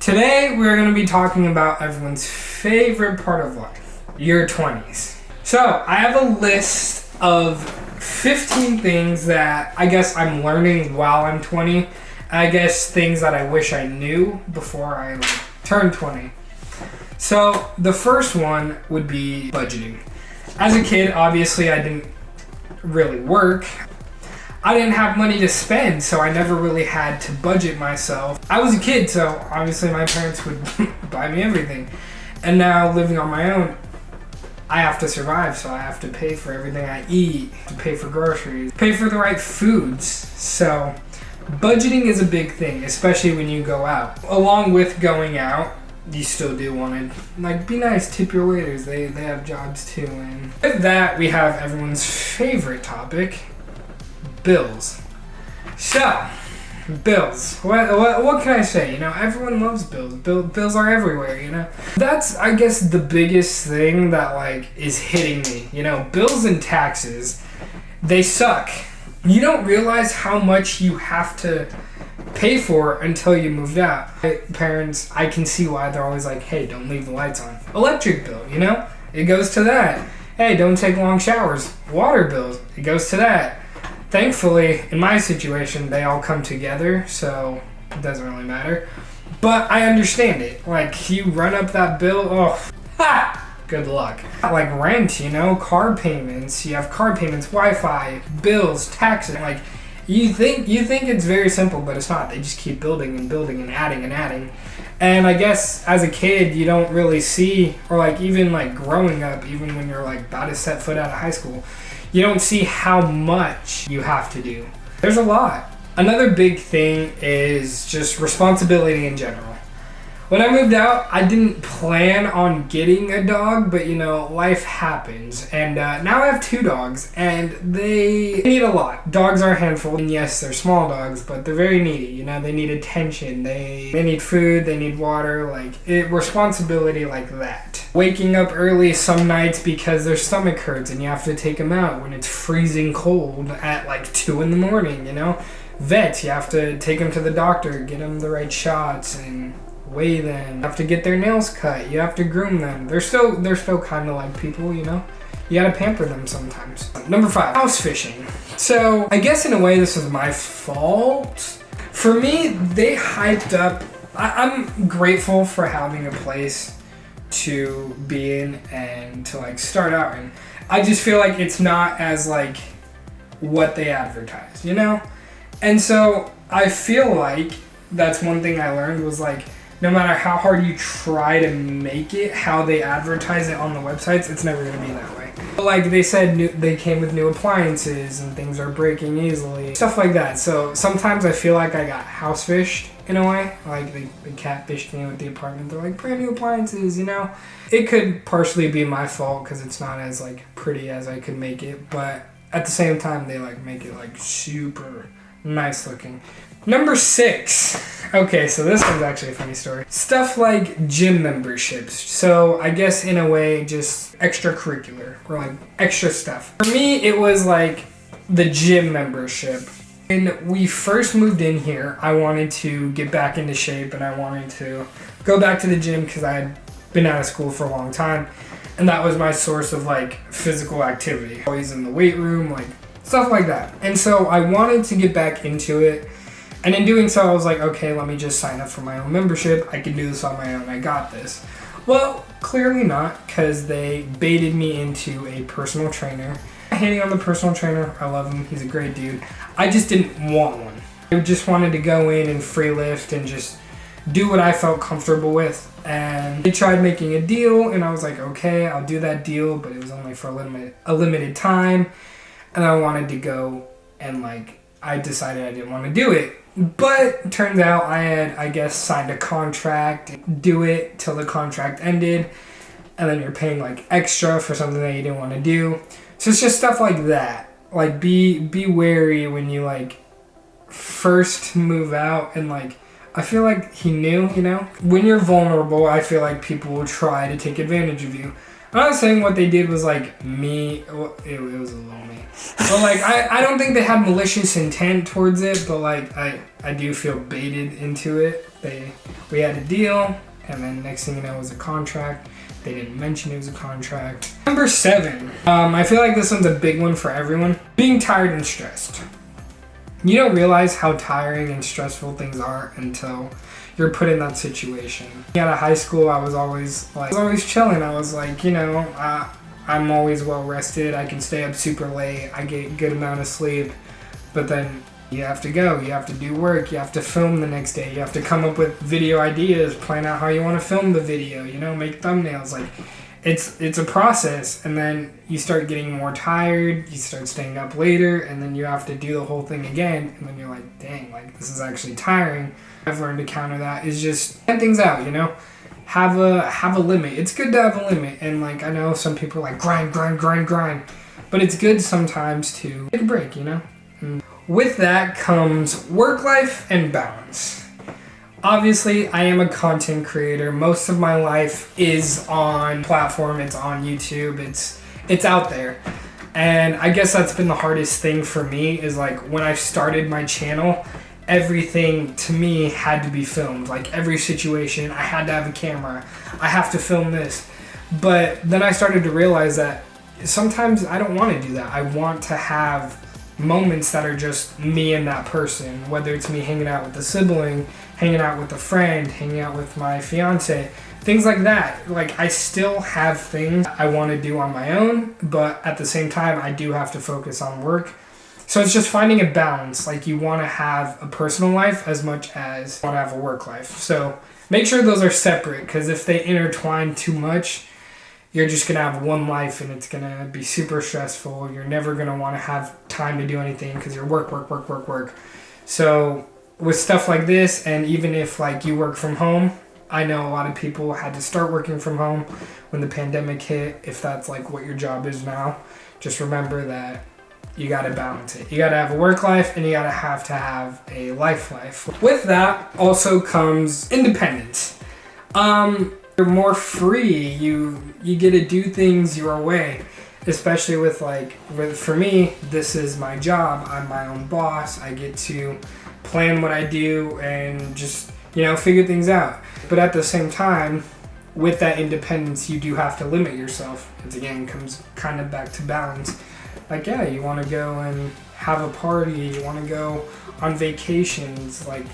Today we're going to be talking about everyone's favorite part of life, your 20s. So I have a list of 15 things that I guess I'm learning while I'm 20. I guess things that I wish I knew before I turned 20. So the first one would be budgeting. As a kid, obviously I didn't really work. I didn't have money to spend, so I never really had to budget myself. I was a kid, so obviously my parents would buy me everything. And now living on my own, I have to survive, so I have to pay for everything I eat, to pay for groceries, pay for the right foods. So budgeting is a big thing, especially when you go out. Along with going out, you still do want to be nice, tip your waiters. They have jobs too. And with that, we have everyone's favorite topic, bills. So, bills. What can I say? Everyone loves bills. Bills are everywhere, That's, I guess, the biggest thing that, is hitting me. Bills and taxes, they suck. You don't realize how much you have to pay for until you moved out. My parents, I can see why they're always like, hey, don't leave the lights on. Electric bill, it goes to that. Hey, don't take long showers. Water bills, it goes to that. Thankfully, in my situation, they all come together, so it doesn't really matter. But I understand it. You run up that bill, good luck. Rent, car payments. You have car payments, Wi-Fi, bills, taxes. You think it's very simple, but it's not. They just keep building and building and adding and adding. And I guess as a kid, you don't really see, or even growing up, even when you're about to set foot out of high school, you don't see how much you have to do. There's a lot. Another big thing is just responsibility in general. When I moved out, I didn't plan on getting a dog, but life happens. And now I have 2 dogs, and they need a lot. Dogs are a handful, and yes, they're small dogs, but they're very needy. They need attention. They need food, they need water, responsibility like that. Waking up early some nights because their stomach hurts, and you have to take them out when it's freezing cold at 2 in the morning, Vets, you have to take them to the doctor, get them the right shots, and weigh them. You have to get their nails cut. You have to groom them. They're still kind of like people, You gotta pamper them sometimes. Number 5, house fishing. So I guess in a way this is my fault. For me, they hyped up. I'm grateful for having a place to be in and to start out in. I just feel like it's not as what they advertise, And so I feel like that's one thing I learned was no matter how hard you try to make it, how they advertise it on the websites, it's never going to be that way. But they said they came with new appliances and things are breaking easily. Stuff like that. So sometimes I feel like I got house fished in a way. They catfished me with the apartment. They're brand new appliances, It could partially be my fault because it's not as pretty as I could make it. But at the same time, they make it super nice looking. Number 6. Okay, so this one's actually a funny story. Stuff like gym memberships. So I guess in a way just extracurricular or extra stuff. For me, it was the gym membership. When we first moved in here, I wanted to get back into shape and I wanted to go back to the gym because I had been out of school for a long time. And that was my source of physical activity. Always in the weight room, stuff like that. And so I wanted to get back into it. And in doing so, I was okay, let me just sign up for my own membership. I can do this on my own. I got this. Well, clearly not, because they baited me into a personal trainer. Hating on the personal trainer. I love him. He's a great dude. I just didn't want one. I just wanted to go in and free lift and just do what I felt comfortable with. And they tried making a deal, and I was okay, I'll do that deal, but it was only for a limited time. And I wanted to go, and I decided I didn't want to do it. But turns out I had, I guess, signed a contract, do it till the contract ended, and then you're paying extra for something that you didn't want to do. So it's just stuff like that. Be wary when you first move out, and I feel like he knew, When you're vulnerable, I feel like people will try to take advantage of you. I'm not saying what they did was like me. Well, it was a little me. But like, I don't think they had malicious intent towards it. But like, I do feel baited into it. We had a deal, and then next thing you know, it was a contract. They didn't mention it was a contract. Number 7. I feel like this one's a big one for everyone. Being tired and stressed. You don't realize how tiring and stressful things are until you're put in that situation. Out of high school, I was always chilling. I was like, I'm always well rested. I can stay up super late. I get a good amount of sleep. But then you have to go. You have to do work. You have to film the next day. You have to come up with video ideas, plan out how you want to film the video, make thumbnails. Like, it's a process. And then you start getting more tired. You start staying up later. And then you have to do the whole thing again. And then you're like, dang, like, this is actually tiring. I've learned to counter that is just get things out, have a limit. It's good to have a limit. And like, I know some people are like grind, but it's good sometimes to take a break, And with that comes work life and balance. Obviously, I am a content creator. Most of my life is on platform. It's on YouTube. It's out there. And I guess that's been the hardest thing for me is like when I started my channel, everything to me had to be filmed. Like every situation, I had to have a camera. I have to film this. But then I started to realize that sometimes I don't want to do that. I want to have moments that are just me and that person, whether it's me hanging out with a sibling, hanging out with a friend, hanging out with my fiance, things like that. Like I still have things I want to do on my own, but at the same time, I do have to focus on work. So it's just finding a balance. Like you want to have a personal life as much as you want to have a work life. So make sure those are separate, because if they intertwine too much, you're just going to have one life and it's going to be super stressful. You're never going to want to have time to do anything because you're work. So with stuff like this, and even if like you work from home, I know a lot of people had to start working from home when the pandemic hit. If that's like what your job is now, just remember that you got to balance it. You got to have a work life and you got to have a life. With that also comes independence. You're more free. You get to do things your way, especially with for me, this is my job. I'm my own boss. I get to plan what I do and just, figure things out. But at the same time, with that independence, you do have to limit yourself. It again comes kind of back to balance. Like, yeah, you want to go and have a party. You want to go on vacations. Like,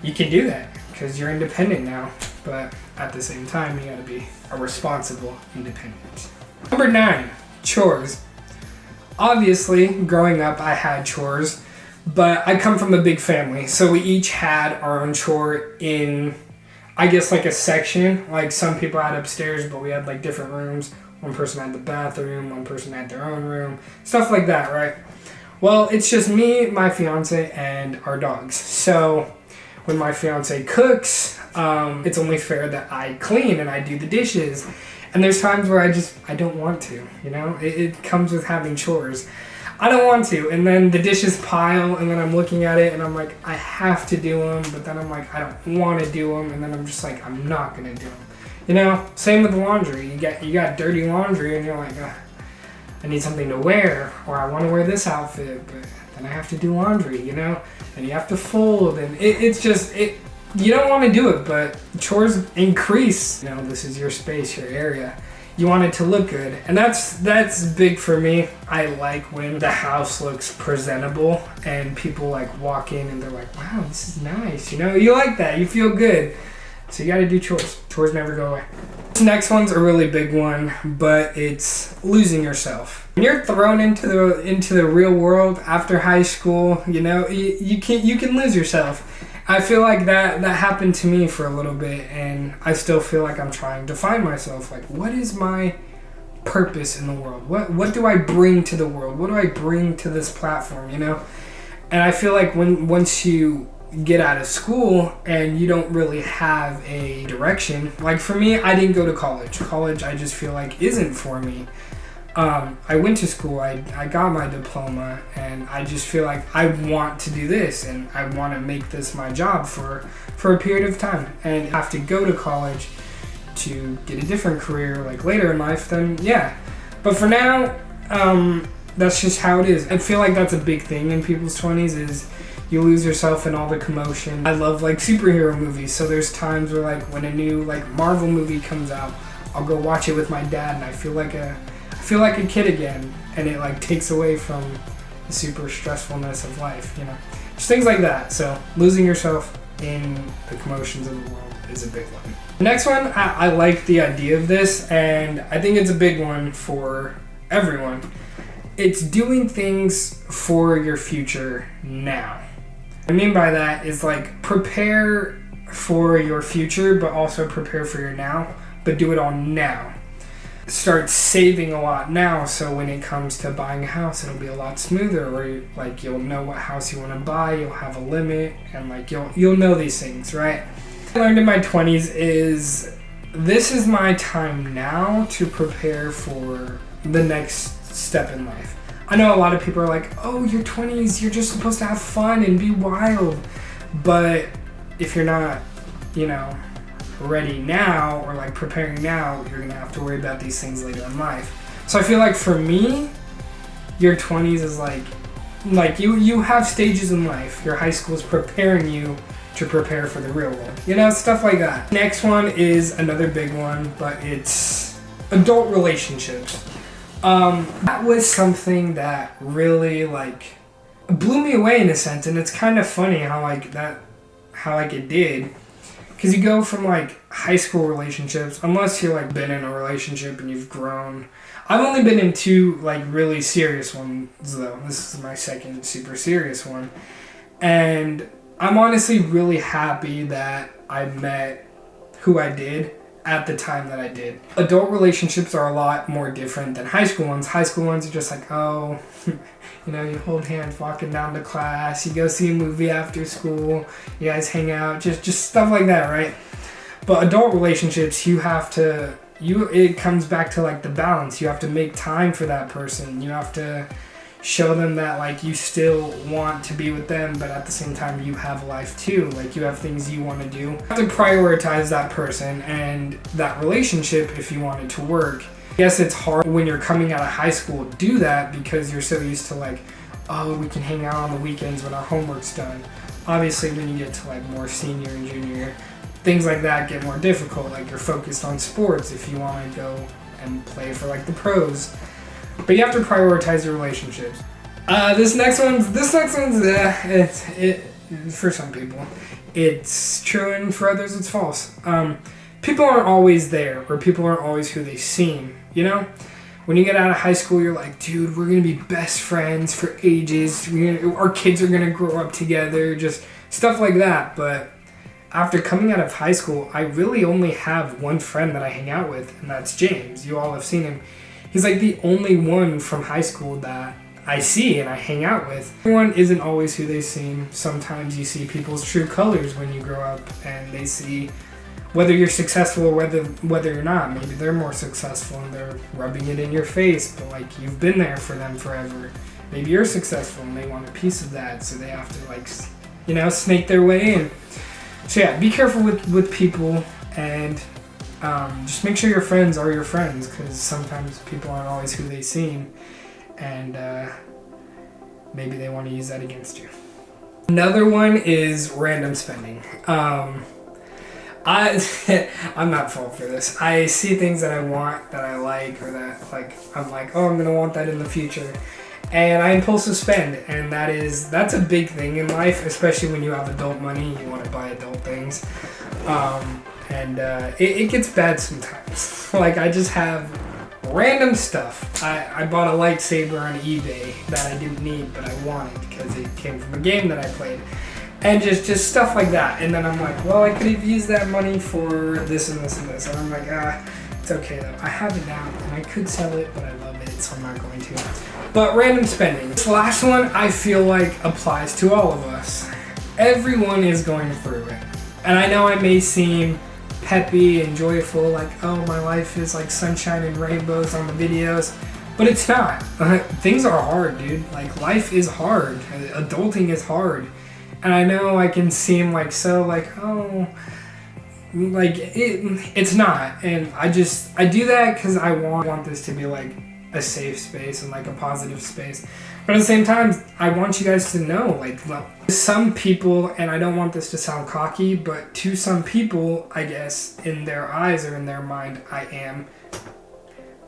you can do that because you're independent now. But at the same time, you got to be a responsible independent. Number 9, chores. Obviously, growing up, I had chores, but I come from a big family. So we each had our own chore in, I guess, like a section. Like some people had upstairs, but we had like different rooms. One person had the bathroom, one person had their own room, stuff like that, right? Well, it's just me, my fiance, and our dogs. So when my fiance cooks, it's only fair that I clean and I do the dishes. And there's times where I don't want to, It comes with having chores. I don't want to. And then the dishes pile, and then I'm looking at it, and I'm like, I have to do them. But then I'm like, I don't want to do them. And then I'm just like, I'm not going to do them. Same with the laundry. You got dirty laundry, and you're like, I need something to wear, or I want to wear this outfit, but then I have to do laundry, and you have to fold, and it's just, you don't want to do it, but chores increase. This is your space, your area. You want it to look good, and that's big for me. I like when the house looks presentable, and people like walk in and they're like, wow, this is nice, You like that, you feel good. So you got to do chores. Chores never go away. This next one's a really big one, but it's losing yourself. When you're thrown into the real world after high school, you can lose yourself. I feel like that happened to me for a little bit, and I still feel like I'm trying to find myself. Like, what is my purpose in the world? What do I bring to the world? What do I bring to this platform? And I feel like once you get out of school and you don't really have a direction. Like for me, I didn't go to college. College, I just feel like isn't for me. I went to school, I got my diploma, and I just feel like I want to do this and I want to make this my job for a period of time. And I have to go to college to get a different career like later in life, then yeah. But for now, that's just how it is. I feel like that's a big thing in people's 20s is you lose yourself in all the commotion. I love like superhero movies, so there's times where like when a new like Marvel movie comes out, I'll go watch it with my dad and I feel like a kid again, and it like takes away from the super stressfulness of life, you know. Just things like that. So losing yourself in the commotions of the world is a big one. The next one, I like the idea of this, and I think it's a big one for everyone. It's doing things for your future now. What I mean by that is like prepare for your future, but also prepare for your now, but do it all now. Start saving a lot now, so when it comes to buying a house, it'll be a lot smoother, or like you'll know what house you want to buy, you'll have a limit, and like you'll know these things, right? What I learned in my 20s is this is my time now to prepare for the next step in life. I know a lot of people are like, oh, your 20s, you're just supposed to have fun and be wild, but if you're not, you know, ready now or like preparing now, you're gonna have to worry about these things later in life. So I feel like for me, your 20s is like you have stages in life. Your high school is preparing you to prepare for the real world, you know, stuff like that. Next one is another big one, but it's adult relationships. That was something that really like blew me away in a sense, and it's kind of funny how it did. Because you go from like high school relationships, unless you're like been in a relationship and you've grown. I've only been in 2 like really serious ones though. This is my second super serious one. And I'm honestly really happy that I met who I did at the time that I did. Adult relationships are a lot more different than high school ones. High school ones are just like, oh, you know, you hold hands walking down to class, you go see a movie after school, you guys hang out, just stuff like that, right? But adult relationships, it comes back to like the balance. You have to make time for that person. You have to show them that like you still want to be with them, but at the same time you have life too. Like you have things you want to do. You have to prioritize that person and that relationship if you want it to work. Yes, it's hard when you're coming out of high school to do that because you're so used to like, oh, we can hang out on the weekends when our homework's done. Obviously when you get to like more senior and junior year, things like that get more difficult. Like you're focused on sports if you want to go and play for like the pros. But you have to prioritize your relationships. This next one's for some people, it's true, and for others, it's false. People aren't always there, or people aren't always who they seem. You know, when you get out of high school, you're like, dude, we're gonna be best friends for ages. Our kids are gonna grow up together, just stuff like that. But after coming out of high school, I really only have one friend that I hang out with, and that's James. You all have seen him. He's like the only one from high school that I see and I hang out with. Everyone isn't always who they seem. Sometimes you see people's true colors when you grow up, and they see whether you're successful or whether you're not. Maybe they're more successful and they're rubbing it in your face, but like you've been there for them forever. Maybe you're successful and they want a piece of that, so they have to like, you know, snake their way in. So yeah, be careful with people, and just make sure your friends are your friends, because sometimes people aren't always who they seem, and maybe they want to use that against you. Another one is random spending. I'm not fault for this. I see things that I want, that I like, or that like I'm like, oh, I'm gonna want that in the future, and I impulsive spend, and that's a big thing in life, especially when you have adult money. You want to buy adult things. And it gets bad sometimes. Like I just have random stuff. I bought a lightsaber on eBay that I didn't need, but I wanted because it came from a game that I played. And just stuff like that. And then I'm like, well, I could have used that money for this and this and this. And I'm like, it's okay though. I have it now and I could sell it, but I love it, so I'm not going to. But random spending. This last one I feel like applies to all of us. Everyone is going through it. And I know I may seem peppy and joyful, like, oh, my life is like sunshine and rainbows on the videos, but it's not. Things are hard, dude. Like, life is hard. Adulting is hard. And I know I can seem like so like, oh, Like it's not, and I do that because I want this to be like a safe space and like a positive space. But at the same time, I want you guys to know, like, some people, and I don't want this to sound cocky, but to some people, I guess, in their eyes or in their mind, I am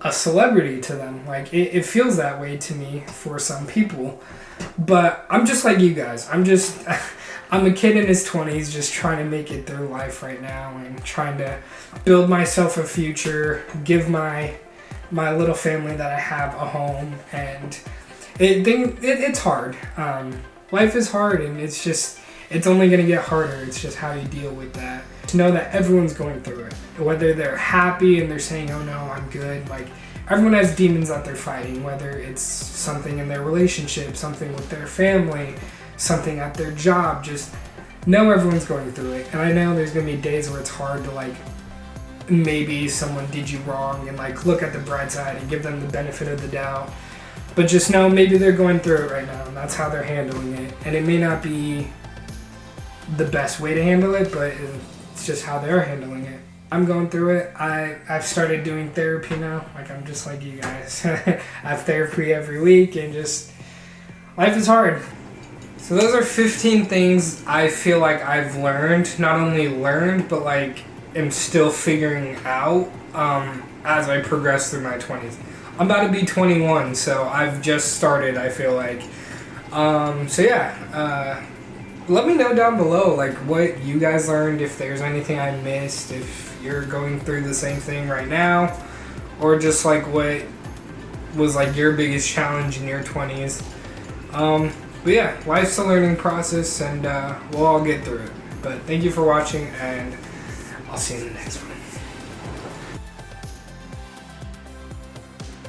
a celebrity to them. Like, it feels that way to me for some people. But I'm just like you guys. I'm a kid in his 20s just trying to make it through life right now and trying to build myself a future, give my little family that I have a home, and it's hard. Life is hard, and it's only going to get harder. It's just how you deal with that. To know that everyone's going through it. Whether they're happy and they're saying, oh no, I'm good. Like, everyone has demons that they're fighting, whether it's something in their relationship, something with their family, something at their job. Just know everyone's going through it. And I know there's going to be days where it's hard to, like, maybe someone did you wrong and, like, look at the bright side and give them the benefit of the doubt. But just know maybe they're going through it right now, and that's how they're handling it. And it may not be the best way to handle it, but it's just how they're handling it. I'm going through it. I've started doing therapy now. Like, I'm just like you guys. I have therapy every week, and just life is hard. So those are 15 things I feel like I've learned. Not only learned, but like am still figuring out as I progress through my 20s. I'm about to be 21, so I've just started, I feel like. So yeah, let me know down below, like, what you guys learned, if there's anything I missed, if you're going through the same thing right now, or just like what was like your biggest challenge in your 20s. But yeah, life's a learning process, and we'll all get through it. But thank you for watching, and I'll see you in the next one.